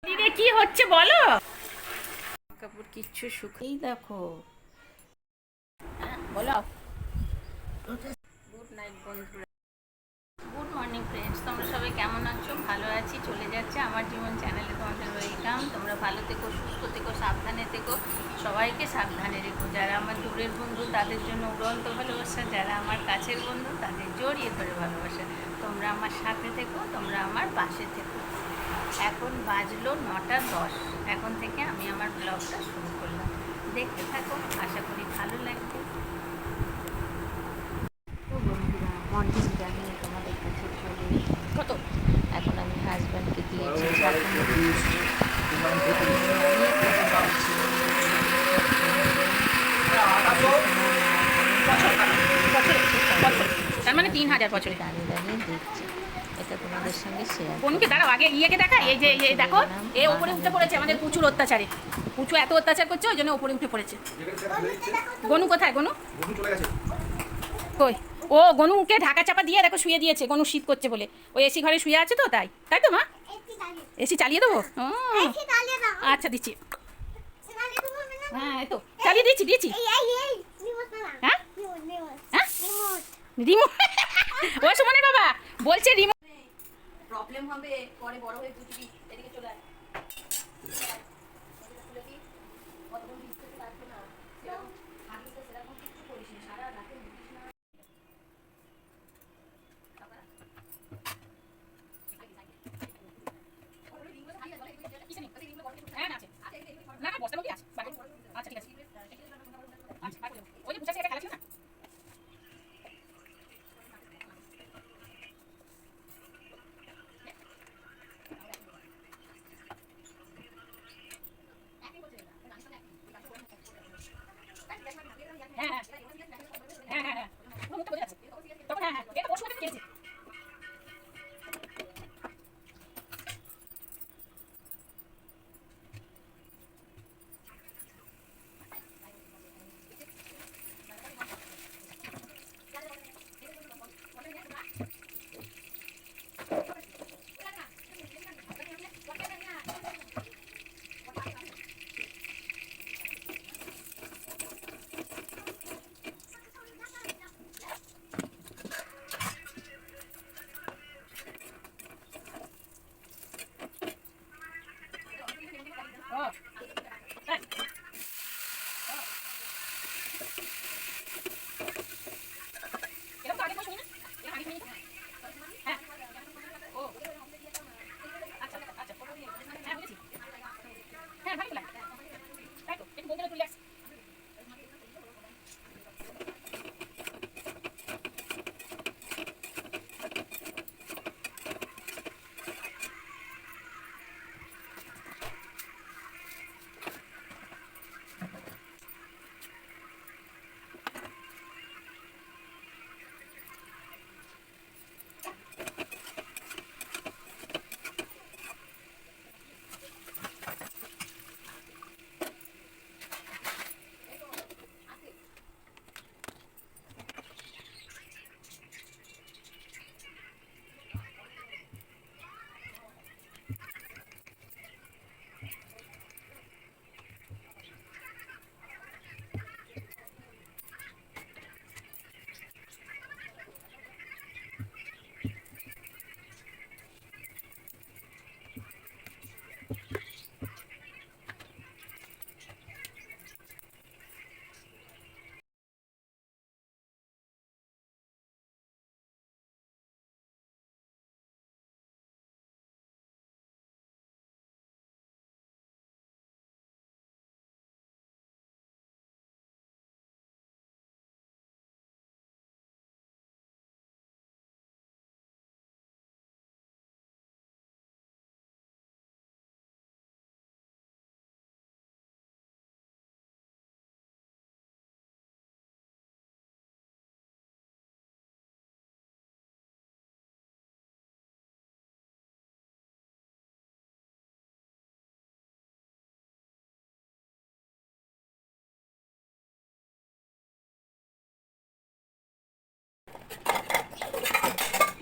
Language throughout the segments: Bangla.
দিদি কি হচ্ছে বলো? কাপড় কিচ্ছু শুকিয়েই দেখো। হ্যাঁ বলো। গুড নাইট বন্ধুরা, গুড মর্নিং ফ্রেন্ডস। তোমরা সবাই কেমন আছো? ভালো আছি, চলে যাচ্ছে আমার জীবন চ্যানেলে তোমাদের ওয়েলকাম। তোমরা ভালো থেকো, সুস্থ থেকো, সাবধানে থেকো, সবাইকে সাবধানে রেখো। যারা আমার দূরের বন্ধু তাদের জন্য উড়ন্ত ভালোবাসা, যারা আমার কাছের বন্ধু তাদের জড়িয়ে ধরে ভালোবাসা। তোমরা আমার সাথে থেকো, তোমরা আমার পাশে থেকো। এখন বাজলো 9টা 10। এখন থেকে আমি আমার ব্লগটা শুরু করলাম, দেখতে থাকো, আশা করি ভালো লাগবে। তো বন্ধুরা, মর্নিং জানি তোমাদের কাছে চলে কত। এখন আমি হাজব্যান্ডকে দিয়েছি তার মানে 3000 বছরে দাঁড়িয়ে দাঁড়িয়ে দেখছি। এটা তোমাদের সঙ্গে শেয়ার। বনুকে দাঁড়াও, আগে ইয়েকে দেখা। এই যে এই দেখো, এ ওপরে উঠে পড়েছে আমাদের পুচুর অত্যাচারে। পুচু এত অত্যাচার করছে, ওই জন্য ওপরে উঠে পড়েছে। গনু কোথায়? গনু কই? ও গনুকে ঢাকা চাপা দিয়ে দেখো শুয়ে দিয়েছে। গনু শীত করছে বলে ওই এসি ঘরে শুয়ে আছে তো, তাই তাই তো মা। এসি চালিয়ে দেবো? আচ্ছা দিচ্ছি। হ্যাঁ এই তো চালিয়ে দিচ্ছি দিচ্ছি। হ্যাঁ হ্যাঁ রিমোট। ও সুমনের বাবা বলছে রিমোট প্রবলেম হবে, পরে বড় হয়ে বুঝবি। এদিকে চলে আয়।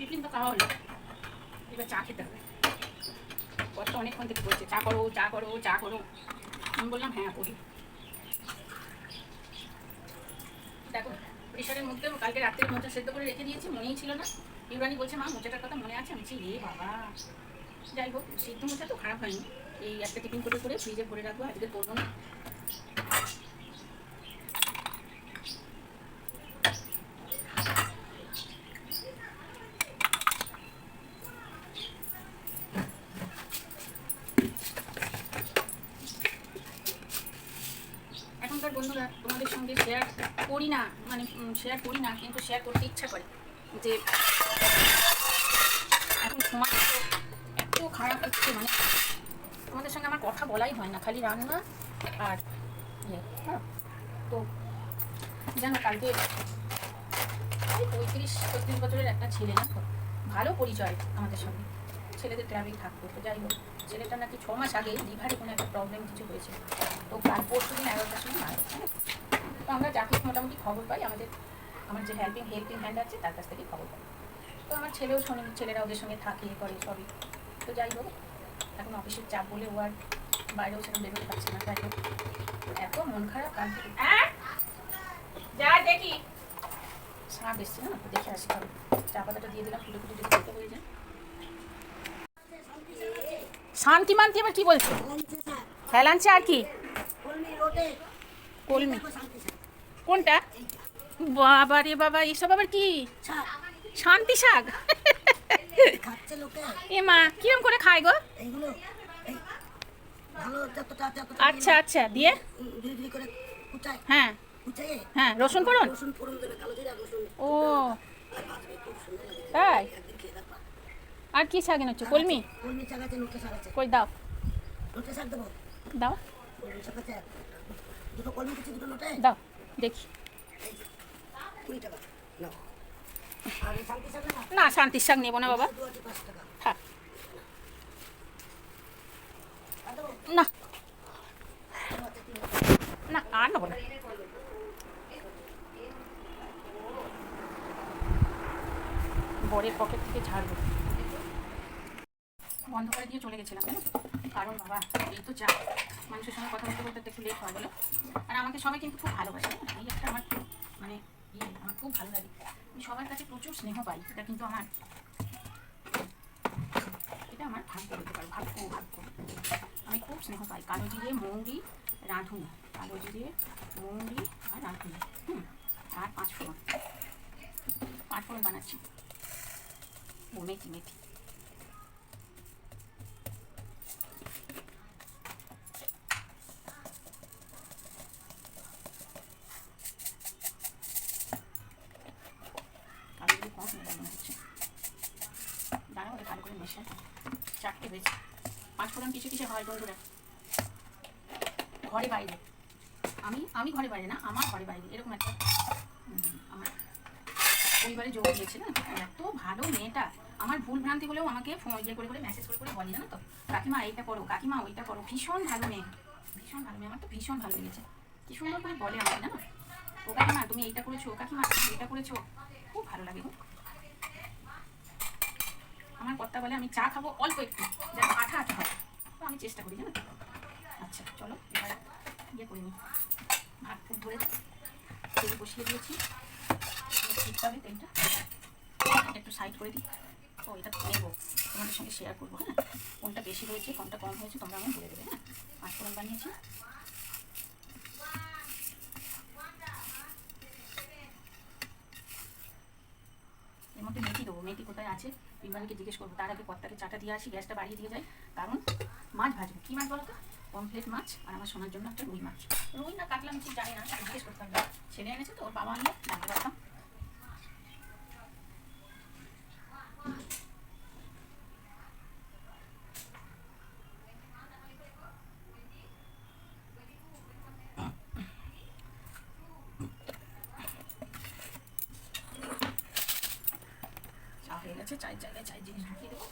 টিফিন তো খাওয়া হলো, এবার চা খেতে হবে। কষ্ট অনেকক্ষণ থেকে বলছে চা করো চা করো চা করো। আমি বললাম হ্যাঁ করি। দেখো প্রেশারের মধ্যে কালকে রাত্রে মোচা সেদ্ধ করে রেখে দিয়েছি, মনেই ছিল না। ইউরানি বলছে মা মোচাটার কথা মনে আছে? আমি বলছি রে বাবা। যাই হোক সিদ্ধ মোচা তো খারাপ হয়নি। এই একটা টিফিন করে করে ফ্রিজে ভরে রাখবো, আজকে করবো না। এখনকার বন্ধুরা তোমাদের সঙ্গে শেয়ার করি না, মানে শেয়ার করি না, কিন্তু শেয়ার করতে ইচ্ছা করে যে এখন সময় এত খারাপ হচ্ছে, মানে তোমাদের সঙ্গে আমার কথা বলাই হয় না, খালি রান্না আর ইয়ে। হ্যাঁ তো জানো কালকে 35-36 বছরের একটা ছেলে, না ভালো পরিচয় আমাদের সঙ্গে, ছেলেদের ট্রাভেল থাকতো। তো যাই হোক ছেলেটা নাকি 6 মাস আগে লিভারে কোনো একটা প্রবলেম কিছু হয়েছে। তো কাল পরশু দিন 11টার সময় মারা গেছে। তো আমরা যাকে মোটামুটি খবর পাই, আমার যে হেল্পিং হ্যান্ড আছে তার কাছ থেকে খবর পাই। তো আমার ছেলেও শোনে, ছেলেরা ওদের সঙ্গে থাকে করে সবই। তো যাই হোক এখন অফিসের চাপ বলে ও আর বাইরেও সেরকম বেরোতে পারছে না। যাই হোক এত মন খারাপ কাল থেকে। যা দেখি সাপ এসছে না, দেখে আসতে হবে। চা পাতাটা দিয়ে দিলাম, ফুটে ফুটে যদি খেতে হয়ে যায়। শান্তি মান্তি আবার কি বলছো? হেলাঞ্চে আর কি কলমি কোনটা? বাবা রে বাবা, এসব আবার কি? শান্তি শাক। এ মা কিরম করে খায় গো? আচ্ছা আচ্ছা দিয়ে হ্যাঁ হ্যাঁ রসুন ফোড়ন। ও তাই? আর কি শাক এনেছো? কলমি? কই দাও দাও দাও দেখি। না শান্তির শাক নেবো না বাবা, থাক না না আর নেবো না। বরের পকেট থেকে ছাড়বো, বন্ধ করে দিয়ে চলে গেছিলাম জানো, কারণ বাবা এই তো চা মানুষের সঙ্গে কথা বলতে বলতে একটু লেট হয় বলো। আর আমাকে সবাই কিন্তু খুব ভালোবাসে, এই একটা আমার মানে আমার খুব ভালো লাগে। আমি সবার কাছে প্রচুর স্নেহ পাই, এটা কিন্তু আমার ভাগ্য বলতে পারো, ভাগ্য। আমি খুব স্নেহ পাই। কালো জিরে মৌরি রাঁধুনি, কালো জিরে মৌরি আর রাঁধুনি, আর 5 ফোড়ন বানাচ্ছি। ও মেথি কালো জিরে কম মনে হচ্ছে, দাঁড়াও ভালো করে মেশাই। 4টে হয়েছে। 5 ফোড়ন কিসে হয় বন্ধুরা? ঘরে বাইরে, আমি ঘরে বাইরে না, আমার ঘরে বাইরে এরকম একটা আমার পরিবারে যোগ দিয়েছে না। এত ভালো মেয়েটা, আমার ভুল ভ্রান্তি হলেও আমাকে ফোন করে মেসেজ করে বলে জানো তো, কাকিমা এইটা করো, কাকিমা ওইটা করো। ভীষণ ভালো মেয়ে, আমার তো ভীষণ ভালো লেগেছে। কি সুন্দর করে বলে আমাকে না, ও কাকিমা তুমি এইটা করেছো, কাকিমা এইটা করেছো, খুব ভালো লাগে গো। আমার কর্তা বলে আমি চা খাবো অল্প একটু, যেন আঠা হয়, তো আমি চেষ্টা করি জানো। আচ্ছা চলো এবার করে নিই। ভাত খুব ধরে তেল বসিয়ে দিয়েছি, দিতে হবে তেলটা, একটু সাইড করে দিই। তো এটা নেবো, তোমাদের সঙ্গে শেয়ার করবো। হ্যাঁ কোনটা বেশি হয়েছে কোনটা কম হয়েছে তোমরা আমাকে বলে দেবে। হ্যাঁ 5 ফোড়ন বানিয়েছি। এর মধ্যে মেথি দেবো, মেথি কোথায় আছে বিমানকে জিজ্ঞেস করবো। তার আগে কর্তাকে চাটা দিয়ে আসি, গ্যাসটা বাড়িয়ে দিয়ে যাই, কারণ মাছ ভাজবো। কী মাছ বলো তো? পমফ্লেট মাছ, আর আমার সোনার জন্য একটা রুই মাছ। রুই না কাটলাম ঠিক জানি না, জিজ্ঞেস করতাম। ছেলে এনেছে তো, ওর বাবা আনলে জানতে পারতাম। চা হয়ে গেছে, চায়ের জায়গায় চায়ের জিনিস ঢুকিয়ে দেবো।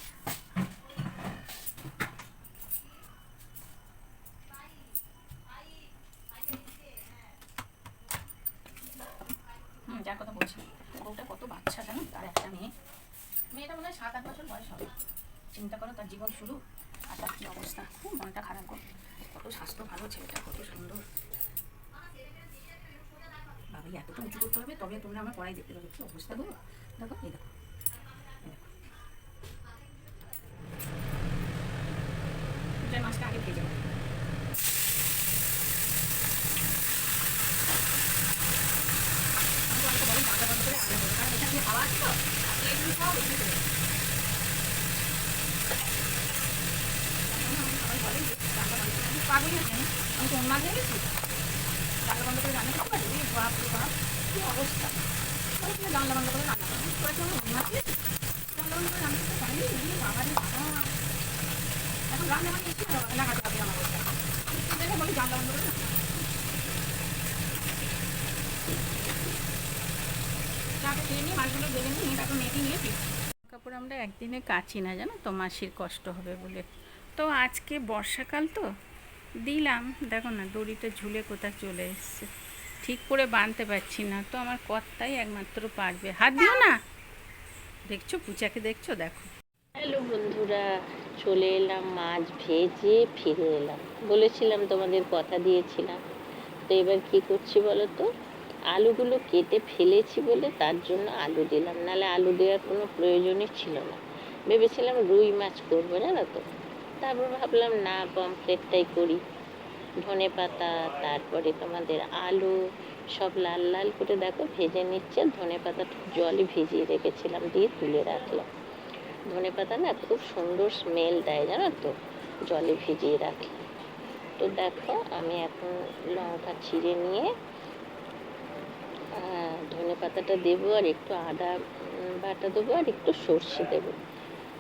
যার কথা বলছি, বউটা কত বাচ্চা জানো, তার একটা মেয়েটা মনে হয় 7-8 বছর বয়স হবে। চিন্তা করো, তার জীবন শুরু আর কি অবস্থা, খুব মনটা খারাপ গো। কত স্বাস্থ্য ভালো ছেলেটা, কত সুন্দর। বাবা এতটা উঁচু করতে হবে তবে তোমরা আমার পড়াই দেখতে পাবে। কি অবস্থা গো, দেখো এই দেখো, মাছটা আগে ভেজে নেবো। হাওয়া আছে তো এগুলো সব এগুলো পাগল আছে, আমি তো মাছ গেছি জানলা বন্ধ করে রান্না করতে পারি। বাপ রে বাপ কি অবস্থা, তুমি জানলা বন্ধ করে রান্না করো, তোরা কি আমার মাছ গেছি জানলা বন্ধ করে রান্না করতে পারি। বাবা রে বাবা, এখন রান্না মানে এসে লাগাতে হবে আমার দেখে বলি জানলা বন্ধ করে চাটা খেয়ে নিয়ে মাছগুলো বেঁধে নিয়ে তারপর মেয়েকে নিয়ে ফিরছি। কাপড় আমরা একদিনে কাচি না জানো তো, মাসির কষ্ট হবে বলে। তো আজকে বর্ষাকাল তো দিলাম, দেখো না দড়িটা ঝুলে কোথায় চলে এসছে, ঠিক করে বাঁধতে পারছি না। তো আমার কর্তাই একমাত্র পারবে, হাত দিও না। দেখছো পুচাকে, দেখছো, দেখো। হ্যালো বন্ধুরা, চলে এলাম মাছ ভেজে ফিরে এলাম। বলেছিলাম তোমাদের, কথা দিয়েছিলাম। তো এবার কি করছি বলো তো, আলুগুলো কেটে ফেলেছি বলে তার জন্য আলু দিলাম, নাহলে আলু দেওয়ার কোনো প্রয়োজনই ছিল না। ভেবেছিলাম রুই মাছ করবো জানো তো, তারপর ভাবলাম না, পমফ্লেটটাই করি। ধনে পাতা, তারপরে তোমাদের আলু সব লাল লাল করে দেখো ভেজে নিচ্ছে। ধনে পাতাটা জলে ভিজিয়ে রেখেছিলাম, দিয়ে তুলে রাখলাম। ধনে পাতা না খুব সুন্দর স্মেল দেয় জানো তো, জলে ভিজিয়ে রাখি। তো দেখো আমি এখন লঙ্কা চিড়ে নিয়ে ধনে পাতাটা দেবো, আর একটু আদা বাটা দেবো, আর একটু সর্ষে দেবো।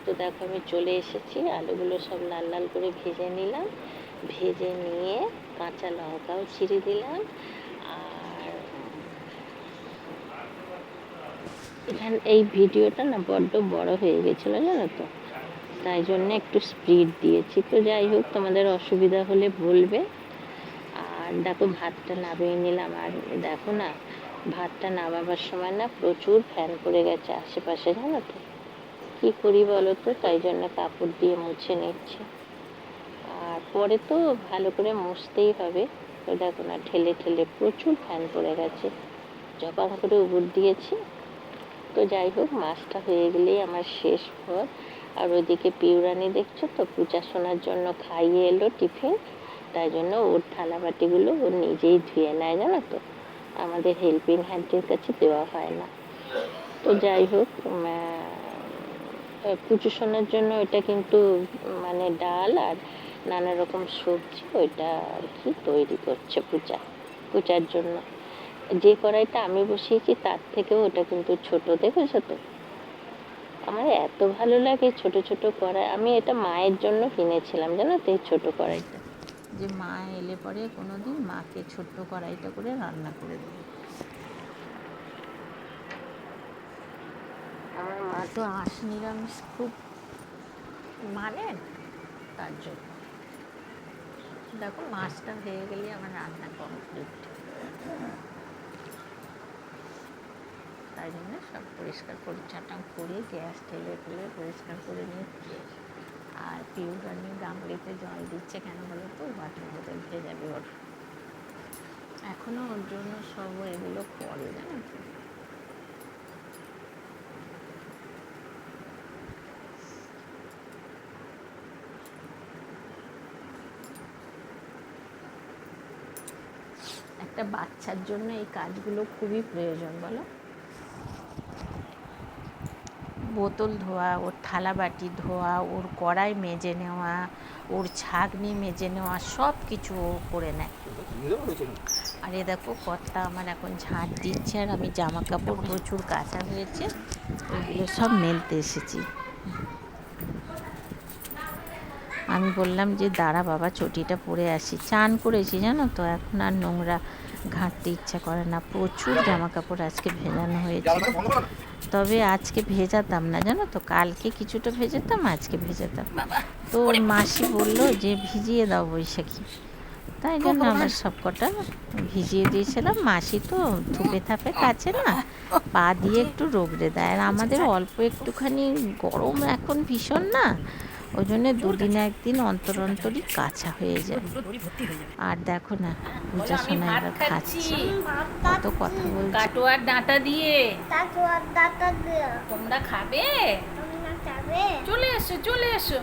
তো দেখো আমি চলে এসেছি, আলুগুলো সব লাল লাল করে ভেজে নিলাম। ভেজে নিয়ে কাঁচা লঙ্কাও চিড়ে দিলাম। আর এখানে এই ভিডিওটা না বড্ড বড় হয়ে গেছিলো জানো তো, তাই জন্য একটু স্পিড দিয়েছি। তো যাই হোক, তোমাদের অসুবিধা হলে বলবে। আর দেখো ভাতটা নামিয়ে নিলাম, আর দেখো না ভাতটা নামাবার সময় না প্রচুর ফ্যান পড়ে গেছে আশেপাশে জানো তো। কী করি বলো তো, তাই জন্য কাপড় দিয়ে মুছে নিচ্ছি। আর পরে তো ভালো করে মুছতেই হবে। তো দেখো না ঠেলে ঠেলে প্রচুর ফ্যান পড়ে গেছে, জপাং করে উবুর দিয়েছি। তো যাই হোক, মাছটা হয়ে গেলেই আমার শেষ পথ। আর ওইদিকে পিউরানি দেখছো তো, পূজা শোনার জন্য খাইয়ে এলো টিফিন, তাই জন্য ওর থালা বাটিগুলো ও নিজেই ধুয়ে নেয় জানো তো, আমাদের হেল্পিং হ্যান্ডের কাছে দেওয়া হয় না। তো যাই হোক, পুজো শোনার জন্য ওইটা কিন্তু মানে ডাল আর নানা রকম সবজি ওইটা আর কি তৈরি করছে পূজার জন্য। যে কড়াইটা আমি বসিয়েছি তার থেকেও ওটা কিন্তু ছোট, দেখেছো তো। আমার এত ভালো লাগে ছোট ছোট কড়াই। আমি এটা মায়ের জন্য কিনেছিলাম জানো তো, এই ছোট কড়াইটা, যে মা এলে পরে কোনোদিন মাকে ছোট্ট কড়াইটা করে রান্না করে দেবে। আমার মা তো আঁশ নিরামিষ খুব মানেন, তার জন্য। দেখো মাছটা হয়ে গেলে আমার রান্না কমপ্লিট, তাই জন্য সব পরিষ্কার পরিচ্ছন্ন করে গ্যাস ঠেলে ফেলে পরিষ্কার করে নিচ্ছে। আর পিউরানি গামলিতে জল দিচ্ছে কেন বলো তো, ওয়াটার বোতল ভেজাবে ওর। এখনও ওর জন্য সব এগুলো করে জানো তো। একটা বাচ্চার জন্য এই কাজগুলো খুবই প্রয়োজন বলো। বোতল ধোয়া, ওর থালা বাটি ধোয়া, ওর কড়াই মেজে নেওয়া, ওর ছাঁকনি মেজে নেওয়া, সব কিছু ও করে নেয়। আর এ দেখো কর্তা আমার এখন ঝাঁট দিচ্ছে, আর আমি জামা কাপড় প্রচুর কাঁচা হয়েছে ওইগুলো সব মেলতে এসেছি। আমি বললাম যে দাঁড়া বাবা, চটিটা পরে আসি। চান করেছি জানো তো, এখন আর নোংরা ঘাঁটতে ইচ্ছা করে না। প্রচুর জামা কাপড় আজকে ভেজানো হয়েছে, তবে আজকে ভেজাতাম না জানো তো, কালকে কিছুটা ভেজাতাম, আজকে ভেজাতাম। তো মাসি বললো যে ভিজিয়ে দাও বৈশাখী, তাই জন্য আমার সব কটা ভিজিয়ে দিয়েছিলাম। মাসি তো ধুপে থাপে কাছে না, পা দিয়ে একটু রগড়ে দেয়। আর আমাদের অল্প একটুখানি গরম এখন ভীষণ না, ওই জন্য দুদিন একদিন অন্তর অন্তরই কাঁচা হয়ে যায়। আর দেখো না পূজা সোনা এবার খাচ্ছি, কত কথা বলছি। কাটোয়ার ডাঁটা দিয়ে। তোমরা খাবে? চলে এসো চলে এসো।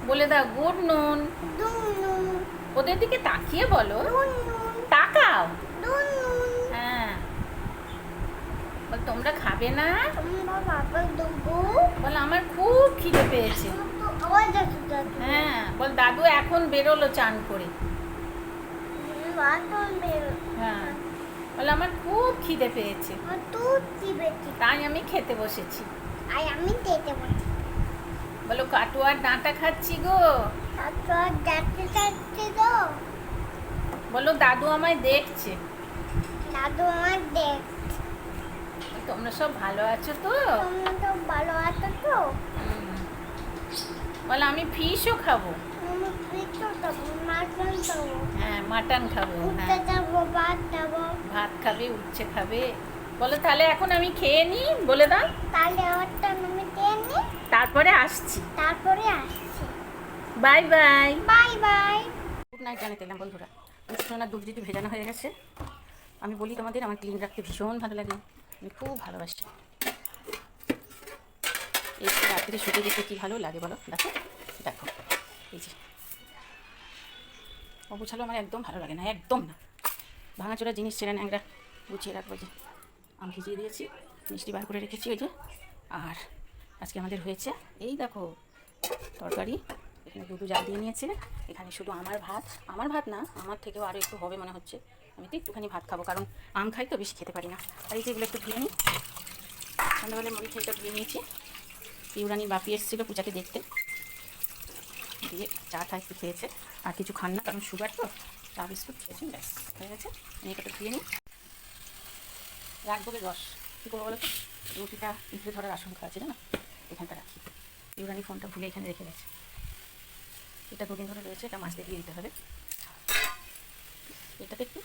বলে দাও গুড নুন। ওদের দিকে তাকিয়ে বলো, তাকাও। হ্যাঁ বল তোমরা খাবে না? বল আমার খুব খিদে পেয়েছে। হ্যাঁ বল দাদু এখন বেরোলো চান করে। হ্যাঁ বল আমার খুব খিদে পেয়েছে, তাই আমি খেতে বসেছি। বলো কাটোয়ার ডাঁটা খাচ্ছি গো। বলো দাদু আমায় দেখছে। তোমরা সব ভালো আছো তো? বলো আমি ফিশও খাবো। হ্যাঁ মাটন খাবো। ভাত খাবে, উচ্ছে খাবে। বলো তাহলে এখন আমি খেয়ে নিই, বলে দাও। তারপরে আসছি। Bye bye. গুড নাইট জানাতে এলাম বন্ধুরা। সোনার দুধ যদি ভেজানো হয়ে গেছে। আমি বলি তোমাদের আমার ক্লিন রাখতে ভীষণ ভালো লাগে, আমি খুব ভালোবাসি। এই রাত্রে শুতে যেতে কী ভালো লাগে বলো। দেখো দেখো এই যে অবুঝালো আমার একদম ভালো লাগে না, একদম না। ভাঙাচোরা জিনিস ছেড়ে ন্যাংরা গুছিয়ে রাখবো। যে আমি ভিজিয়ে দিয়েছি, মিষ্টি বার করে রেখেছি ওই যে। আর আজকে আমাদের হয়েছে এই দেখো তরকারি, এখানে দুধ জাল দিয়ে নিয়েছে। এখানে শুধু আমার ভাত না, আমার থেকেও আরও একটু হবে মনে হচ্ছে। আমি তো একটুখানি ভাত খাবো, কারণ আম খাই তো, বেশি খেতে পারি না। আর এই যে এগুলো একটু ধুয়ে নিই, সন্ধ্যাবেলায় মুড়ি খেয়েটা ধুয়ে নিয়েছি। পিউরানির বাপি এসেছিলো পূজাকে দেখতে, দিয়ে চা টা একটু খেয়েছে, আর কিছু খান না কারণ সুগার তো। চা বিস্কুট খেয়েছি, ব্যাস হয়ে গেছে। আমি এটা ধুয়ে নিই, রাখবো রস। কী করবো বলো তো, রুটিটা পিঁপড়ে ধরার আশঙ্কা আছে না, এখানটা রাখি। পিউরানি ফোনটা ভুলে এখানে রেখে গেছে, এটা দুদিন ধরে রয়েছে, এটা মাছ দিয়ে দিতে হবে। এটাতে একটু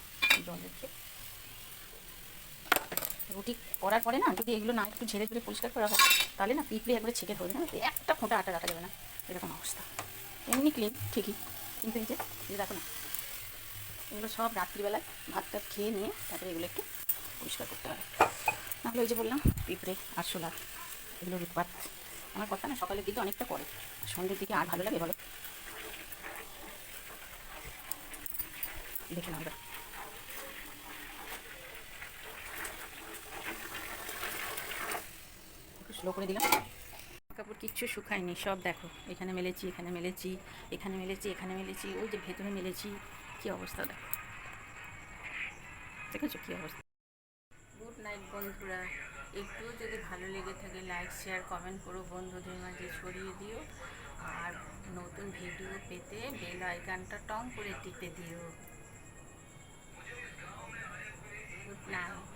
জল রেখে রুটি করার পরে না, যদি এগুলো না একটু ঝেড়ে ঝেড়ে পরিষ্কার করা হয়, তাহলে না পিঁপড়ে একবারে ছেঁকে ধরবে না, একটা ফোঁটা আটা রাখা যাবে না, এরকম অবস্থা। এমনি ক্লিন ঠিকই, কিন্তু এই যে দেখো না, এগুলো সব রাত্রিবেলায় ভাতটা খেয়ে নিয়ে তারপরে এগুলো একটু পরিষ্কার করতে হবে। নাহলে ওই যে বললাম পিঁপড়ে আরশোলা এগুলো উৎপাত। আমার কথা না সকালের দিকে অনেকটা করে, সন্ধ্যের দিকে আর ভালো লাগে বলো। দেখে নাও এবার একটু স্লো করে দিলাম। কাপড় কিচ্ছু শুকায়নি, সব দেখো এখানে মেলেছি, এখানে মেলেছি, এখানে মেলেছি, এখানে মেলেছি, ওই যে ভেতরে মেলেছি। কী অবস্থা দেখো, দেখেছো কী অবস্থা। গুড নাইট বন্ধুরা, একটুও যদি ভালো লেগে থাকে লাইক শেয়ার কমেন্ট করো, বন্ধুদের মাঝে ছড়িয়ে দিও। আর নতুন ভিডিও পেতে বেল আইকনটা টং করে টিপে দিও। Good night.